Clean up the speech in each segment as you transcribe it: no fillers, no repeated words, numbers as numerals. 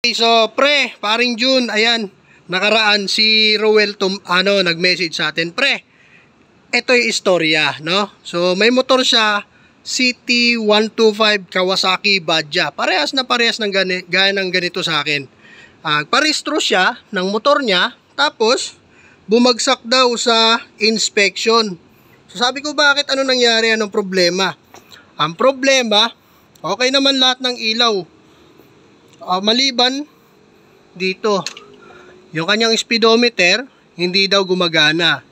So paring June, ayan, nakaraan si Roel nag-message sa atin, ito yung istorya, no? So may motor siya, CT125 Kawasaki Badja. Parehas ng gaya ng ganito sa akin. Parehistro siya ng motor niya, tapos bumagsak daw sa inspection. So sabi ko, bakit, ano nangyari, anong problema? Ang problema, okay naman lahat ng ilaw. Maliban dito, yung kanyang speedometer hindi daw gumagana,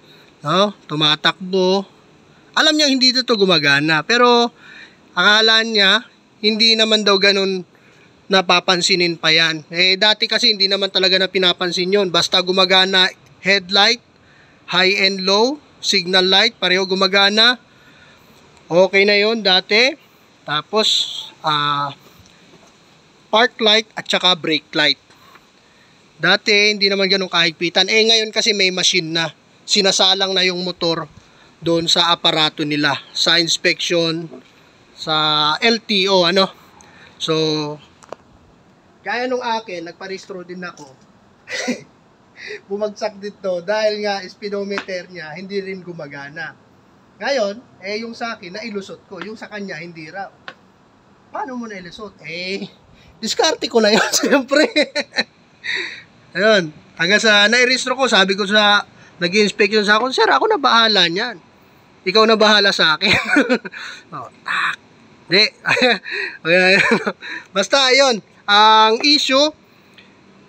no? Tumatakbo, alam niya hindi ito gumagana, pero akala niya hindi naman daw ganun napapansinin pa yan. Dati kasi hindi naman talaga na pinapansin yon, basta gumagana headlight, high and low, signal light, pareho gumagana, okay na yon dati. Tapos park light at saka brake light. Dati hindi naman ganun kahigpitan. Ngayon kasi may machine na. Sinasalang na yung motor doon sa aparato nila, sa inspection, sa LTO, ano. So, kaya nung akin, nagparehistro din ako. Bumagsak dito dahil nga speedometer niya hindi rin gumagana. Ngayon, yung sa akin, nailusot ko. Yung sa kanya, hindi raw. Paano mo nailusot? Diskarte ko na yun, siyempre. Ayun, hanggang sa nairehistro ko, sabi ko sa nag-inspection sa akin, sir, ako na bahala niyan. Ikaw na bahala sa akin. Di. Basta, ayun, ang issue,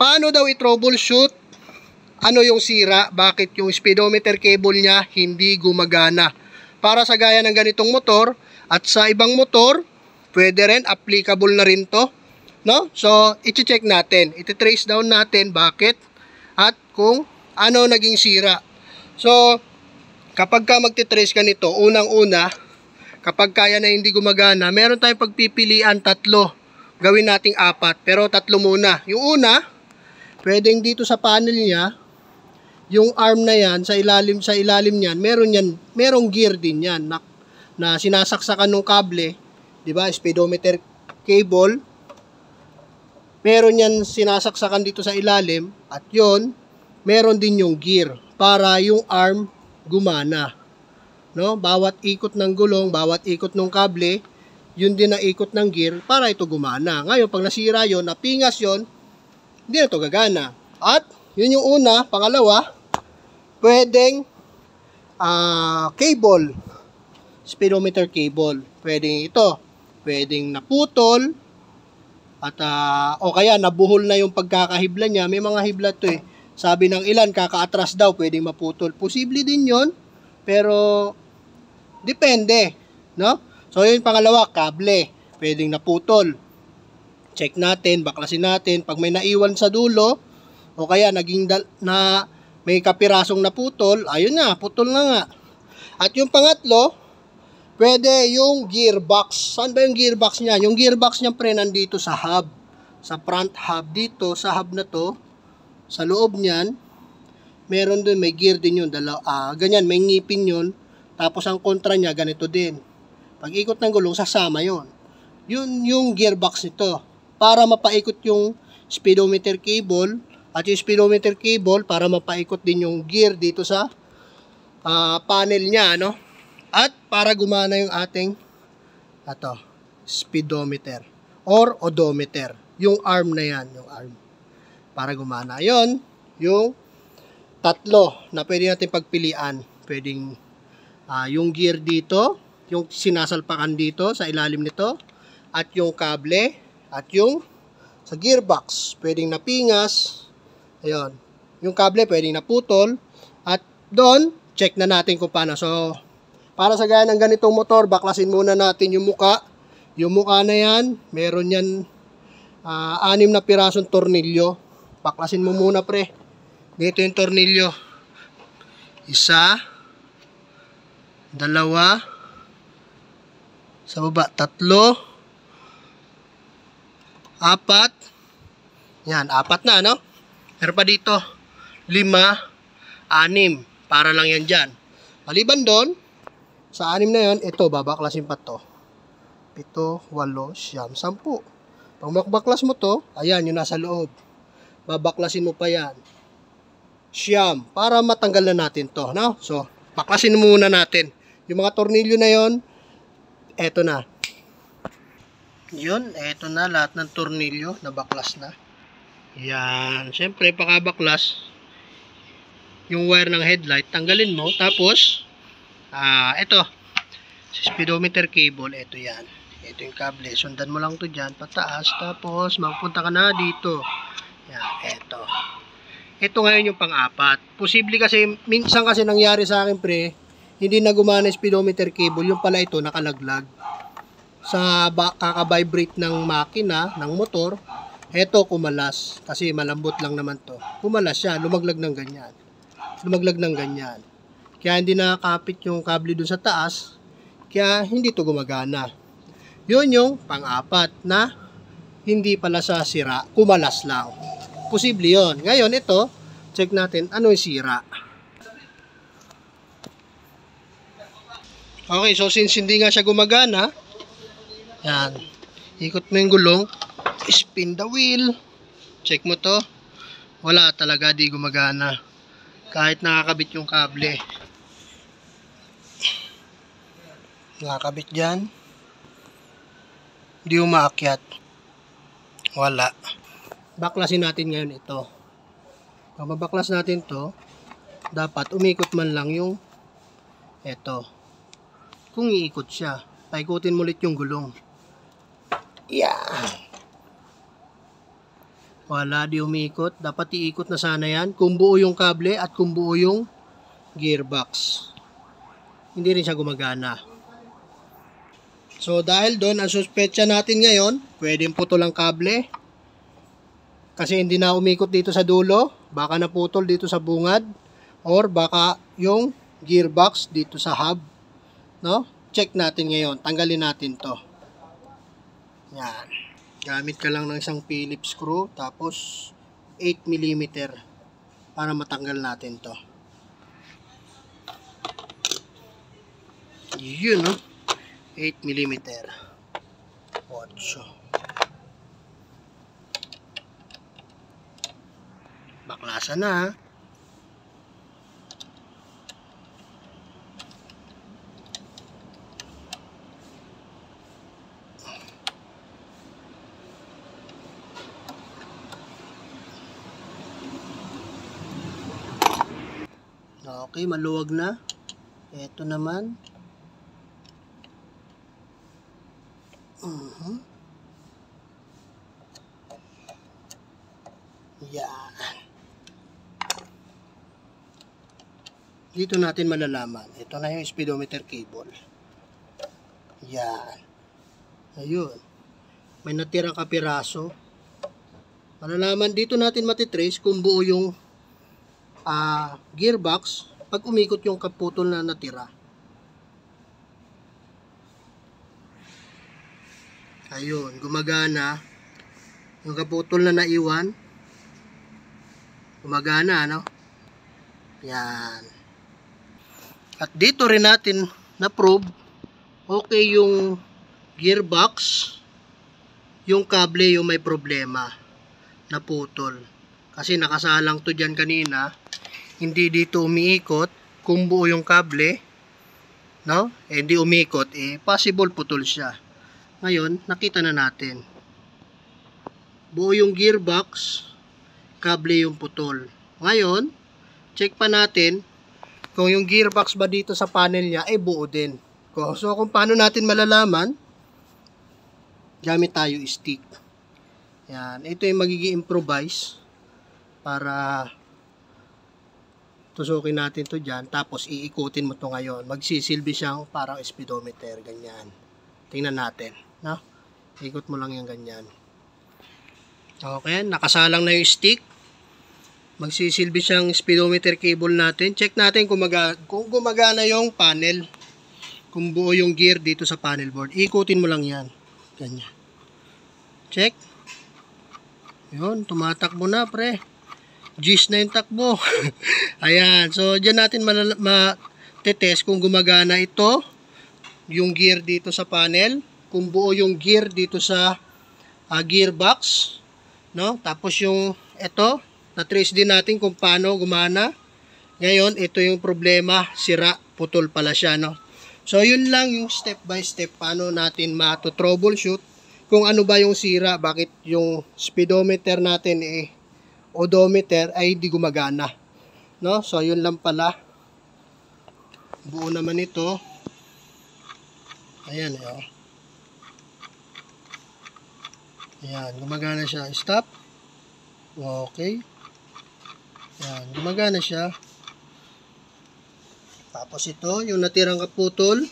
paano daw i-troubleshoot, ano yung sira, bakit yung speedometer cable niya hindi gumagana. Para sa gaya ng ganitong motor, at sa ibang motor, pwede rin, applicable na rin to. No? So, i-check natin. I-trace down natin bakit at kung ano naging sira. So, kapag ka magti-trace ka nito, unang-una, kapag kaya na hindi gumagana, meron tayong pagpipilian, 3. Gawin nating 4, pero 3 muna. Yung una, pwedeng dito sa panel niya, yung arm na yan, sa ilalim niyan, merong gear din yan na sinasaksakan ng kable, 'di ba? Speedometer cable. Meron yan sinasaksakan dito sa ilalim, at yon meron din yung gear para yung arm gumana, no? Bawat ikot ng gulong, bawat ikot ng kable, yun din ang ikot ng gear para ito gumana. Ngayon, pag nasira yon, napingas yon, hindi na ito gagana. At yun yung una. Pangalawa, pwedeng cable, speedometer cable, pwedeng ito, pwedeng naputol, at o kaya nabuhol na yung pagkakahibla niya. May mga hibla to sabi ng ilan, kakaatras daw, pwedeng maputol. Posible din yon, pero depende, no? So yun, pangalawa, kable, pwedeng naputol. Check natin, baklasin natin. Pag may naiwan sa dulo, o kaya may kapirasong naputol, ayun na, putol na nga. At yung pangatlo, pwede yung gearbox. Saan ba yung gearbox niya? Yung gearbox niya, nandito sa hub. Sa front hub dito, sa hub na to, sa loob niyan, meron dun, may gear din yun. Ganyan, may ngipin yun. Tapos ang kontra niya, ganito din. Pag ikot ng gulong, sasama yun. Yun yung gearbox nito. Para mapaikot yung speedometer cable, at yung speedometer cable, para mapaikot din yung gear dito sa panel niya, no? At para gumana yung ating speedometer or odometer, yung arm na yan, yung arm, para gumana. Yon, yung 3 na pwede natin pagpilian. Pwedeng yung gear dito, yung sinasalpakan dito sa ilalim nito, at yung kable, at yung sa gearbox pwedeng napingas. Ayun, yung kable pwedeng naputol, at doon check na natin kung paano. So para sa gaya ng ganitong motor, baklasin muna natin yung muka. Yung muka na yan, meron yan 6 na pirasong tornilyo. Baklasin mo muna, pre. Dito yung tornilyo. 1, 2, sa baba 3, 4. Yan, 4 na, no? Meron pa dito 5, 6. Para lang yan dyan. Maliban doon, sa 6 na yan, ito, babaklasin pa to. 7, 8, 9, 10. Pag makbaklas mo to, ayan, yung nasa loob. Babaklasin mo pa yan. Siyam, para matanggal na natin to, no? So, baklasin muna natin. Yung mga tornilyo na yon, eto na. Yun, eto na lahat ng tornilyo, nabaklas na. Yan, syempre, pakabaklas, yung wire ng headlight, tanggalin mo. Tapos, eto, speedometer cable, eto yan. Ito yung kable, sundan mo lang to dyan, pataas, tapos magpunta ka na dito. Yan, eto. Ito ngayon yung pang-apat. Posible kasi, minsan kasi nangyari sa akin pre, hindi na gumana yung speedometer cable, yung pala ito nakalaglag. Sa kaka-vibrate ng makina, ng motor, eto kumalas. Kasi malambot lang naman to. Kumalas siya, lumaglag ng ganyan. Lumaglag ng ganyan. Kaya hindi nakakapit yung kable dun sa taas, kaya hindi to gumagana. Yun yung pang-apat na hindi pala sa sira, kumalas lang. Posible yun. Ngayon ito, check natin ano yung sira. Okay, so since hindi nga siya gumagana, yan, ikot mo yung gulong, spin the wheel, check mo to, wala talaga, di gumagana. Kahit nakakabit yung kable. Nakakabit dyan, di umaakyat. Wala. Baklasin natin ngayon ito. Pag mabaklas natin to, dapat umikot man lang yung ito. Kung iikot siya, paikutin mo ulit yung gulong. Yan. Wala, di umikot. Dapat iikot na sana yan. Kung buo yung kable at kung buo yung gearbox. Hindi rin siya gumagana. So dahil doon, ang suspetsya natin ngayon, pwedeng putol ang kable. Kasi hindi na umikot dito sa dulo. Baka naputol dito sa bungad. Or baka yung gearbox dito sa hub. No? Check natin ngayon. Tanggalin natin to. Yan. Gamit ka lang ng isang Phillips screw. Tapos 8 mm. Para matanggal natin to. Yun, no? 8 mm. 8. Baklasan na. Okay, maluwag na. Ito naman. Yan. Dito natin malalaman. Ito na yung speedometer cable. Yan. Ayun. May natirang kapiraso. Malalaman dito natin matitrace kung buo yung gearbox pag umikot yung kaputol na natira. Ayun, gumagana. Yung kaputol na naiwan, gumagana, no? Yan. At dito rin natin na-prove, okay yung gearbox, yung kable yung may problema, naputol. Kasi nakasalang to dyan kanina, hindi dito umiikot, kung buo yung kable, no? Hindi umiikot, possible putol siya. Ngayon, nakita na natin. Buo yung gearbox, kable yung putol. Ngayon, check pa natin kung yung gearbox ba dito sa panel niya ay buo din. So, kung paano natin malalaman, gamit tayo stick. Yan, ito yung magiging improvise para tusukin natin to dyan. Tapos, iikutin mo to ngayon. Magsisilbi siyang parang speedometer, ganyan. Tingnan natin, no? Ikot mo lang yung ganyan. Okay, nakasalang na yung stick. Magsisilbi siyang speedometer cable natin. Check natin kung gumagana yung panel. Kung buo yung gear dito sa panel board. Ikutin mo lang yan. Ganyan. Check. Yun, tumatakbo na pre. G's na yung takbo. Ayan, so dyan natin matetest kung gumagana ito. Yung gear dito sa panel. Kung buo yung gear dito sa gearbox, no? Tapos yung ito, na-trace din natin kung paano gumana. Ngayon, ito yung problema, sira, putol pala siya, no? So, yun lang yung step by step paano natin ma-troubleshoot kung ano ba yung sira, bakit yung speedometer natin odometer ay di gumagana, no? So, yun lang pala. Buo naman ito. Ayan, Ayan, gumagana siya. Stop. Okay. Ayan, gumagana siya. Tapos ito, yung natirang kaputol.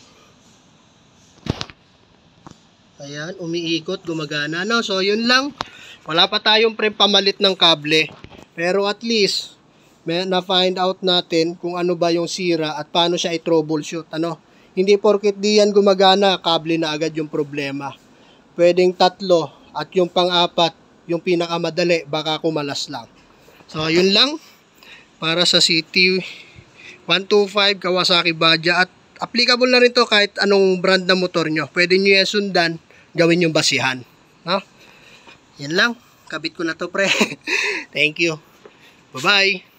Ayan, umiikot, gumagana. No? So, yun lang. Wala pa tayong pamalit ng kable. Pero at least, na-find out natin kung ano ba yung sira at paano siya i-troubleshoot. Ano? Hindi porket di yan gumagana, kable na agad yung problema. Pwedeng 3 at yung pang-4, yung pinakamadali, baka kumalas lang. So, yun lang para sa CT125 Kawasaki Baja, at applicable na rin to kahit anong brand na motor nyo. Pwede nyo yan sundan, gawin yung basihan. No? Yan lang. Kabit ko na to, pre. Thank you. Bye-bye.